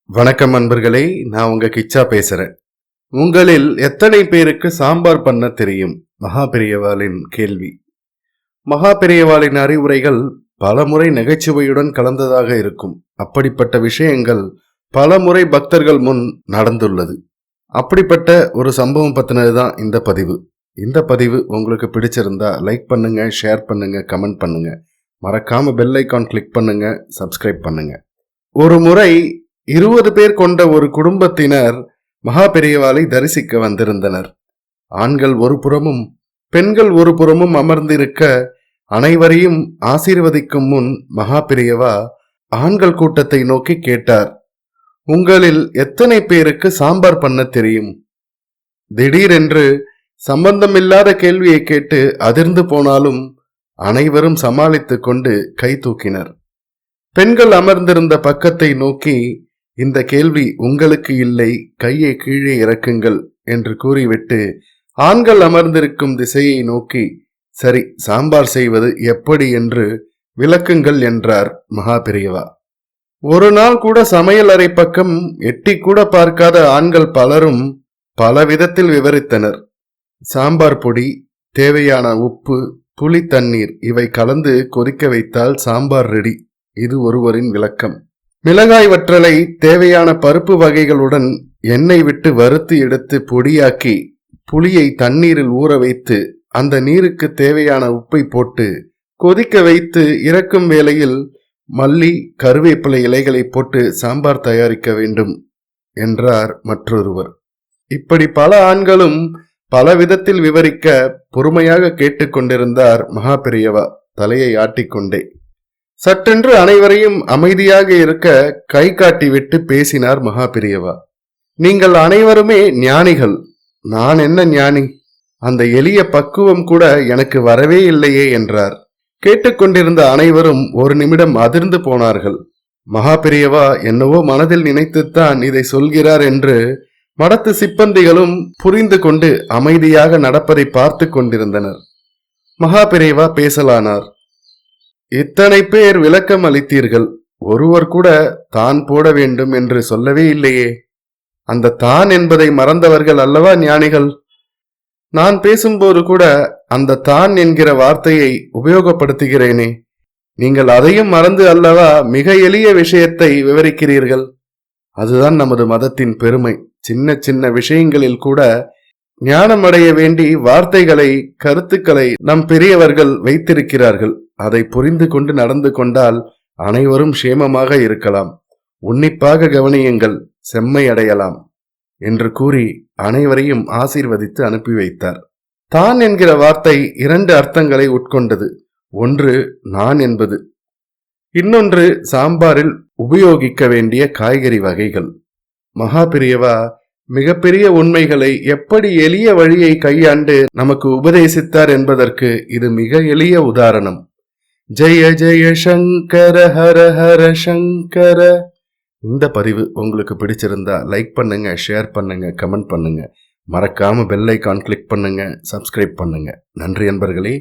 வணக்கம் அன்பர்களே, நான் உங்க கிச்சா பேசுறேன். உங்களில் எத்தனை பேருக்கு சாம்பார் பண்ண தெரியும்? மகாபெரியவாளின் கேள்வி. மகாபெரியவாளின் அறிவுரைகள் பலமுறை நகைச்சுவையுடன் கலந்ததாக இருக்கும். அப்படிப்பட்ட விஷயங்கள் பலமுறை பக்தர்கள் முன் நடந்துள்ளது. அப்படிப்பட்ட ஒரு சம்பவம் பத்தினதுதான் இந்த பதிவு. இந்த பதிவு உங்களுக்கு பிடிச்சிருந்தா லைக் பண்ணுங்க, ஷேர் பண்ணுங்க, கமெண்ட் பண்ணுங்க. மறக்காம பெல் ஐகான் கிளிக் பண்ணுங்க, சப்ஸ்கிரைப் பண்ணுங்க. ஒரு முறை 20 பேர் கொண்ட ஒரு குடும்பத்தினர் மகாபெரியவாளை தரிசிக்க வந்திருந்தனர். ஆண்கள் ஒரு புறமும் பெண்கள் ஒரு புறமும் அமர்ந்திருக்க அனைவரையும் ஆசீர்வதிக்கும் முன் மகாபெரியவா ஆண்கள் கூட்டத்தை நோக்கி கேட்டார், உங்களில் எத்தனை பேருக்கு சாம்பார் பண்ண தெரியும்? திடீரென்று சம்பந்தமில்லாத கேள்வியை கேட்டு அதிர்ந்து போனாலும் அனைவரும் சமாளித்துக் கொண்டு கை தூக்கினர். பெண்கள் அமர்ந்திருந்த பக்கத்தை நோக்கி, இந்த கேள்வி உங்களுக்கு இல்லை, கையை கீழே இறக்குங்கள் என்று கூறிவிட்டு ஆண்கள் அமர்ந்திருக்கும் திசையை நோக்கி, சரி, சாம்பார் செய்வது எப்படி என்று விளக்குங்கள் என்றார் மகாபெரியவா. ஒரு நாள் கூட சமையல் அறை பக்கம் எட்டி கூட பார்க்காத ஆண்கள் பலரும் பல விதத்தில் விவரித்தனர். சாம்பார் பொடி, தேவையான உப்பு, புளி தண்ணீர் இவை கலந்து கொதிக்க வைத்தால் சாம்பார் ரெடி. இது ஒருவரின் விளக்கம். மிளகாய் வற்றலை தேவையான பருப்பு வகைகளுடன் எண்ணெய் விட்டு வறுத்து எடுத்து பொடியாக்கி புளியை தண்ணீரில் ஊற வைத்து அந்த நீருக்கு தேவையான உப்பை போட்டு கொதிக்க வைத்து இறக்கும் வேளையில் மல்லி, கருவேப்பிலை இலைகளை போட்டு சாம்பார் தயாரிக்க வேண்டும் என்றார் மற்றொருவர். இப்படி பல ஆண்களும் பல விதத்தில் விவரிக்க பொறுமையாக கேட்டுக்கொண்டிருந்தார் மகாபெரியவா தலையை ஆட்டிக்கொண்டே. சற்றென்று அனைவரையும் அமைதியாக இருக்க கை காட்டிவிட்டு பேசினார் மகாபெரியவா. நீங்கள் அனைவருமே ஞானிகள். நான் என்ன ஞானி? அந்த எளிய பக்குவம் கூட எனக்கு வரவே இல்லையே என்றார். கேட்டுக்கொண்டிருந்த அனைவரும் ஒரு நிமிடம் அதிர்ந்து போனார்கள். மகாபெரியவா என்னவோ மனதில் நினைத்துத்தான் இதை சொல்கிறார் என்று மடத்து சிப்பந்திகளும் புரிந்து கொண்டு அமைதியாக நடப்பதை பார்த்து கொண்டிருந்தனர். மகாபெரியவா பேசலானார். இத்தனை பேர் விளக்கம் அளித்தீர்கள், ஒருவர் கூட தான் போட வேண்டும் என்று சொல்லவே இல்லையே. அந்த தான் என்பதை மறந்தவர்கள் அல்லவா ஞானிகள்? நான் பேசும்போது கூட அந்த தான் என்கிற வார்த்தையை உபயோகப்படுத்துகிறேனே. நீங்கள் அதையும் மறந்து அல்லவா மிக எளிய விஷயத்தை விவரிக்கிறீர்கள். அதுதான் நமது மதத்தின் பெருமை. சின்ன சின்ன விஷயங்களில் கூட ஞானம் அடைய வேண்டி வார்த்தைகளை, கருத்துக்களை நம் பெரியவர்கள் வைத்திருக்கிறார்கள். அதை புரிந்து கொண்டு நடந்து கொண்டால் அனைவரும் சேமமாக இருக்கலாம். உன்னிப்பாக கவனியுங்கள், செம்மை அடையலாம் என்று கூறி அனைவரையும் ஆசீர்வதித்து அனுப்பி வைத்தார். தான் என்கிற வார்த்தை 2 அர்த்தங்களை உட்கொண்டது. ஒன்று நான் என்பது, இன்னொன்று சாம்பாரில் உபயோகிக்க வேண்டிய காய்கறி வகைகள். மகாபெரியவா மிகப்பெரிய உண்மைகளை எப்படி எளிய வழியை கையாண்டு நமக்கு உபதேசித்தார் என்பதற்கு இது மிக எளிய உதாரணம். ஜெய ஜெய சங்கர ஹர ஹர சங்கர. இந்த பதிவு உங்களுக்கு பிடிச்சிருந்தா லைக் பண்ணுங்க, ஷேர் பண்ணுங்க, கமெண்ட் பண்ணுங்க. மறக்காம பெல் ஐகான் கிளிக் பண்ணுங்க, சப்ஸ்கிரைப் பண்ணுங்க. நன்றி அன்பர்களே.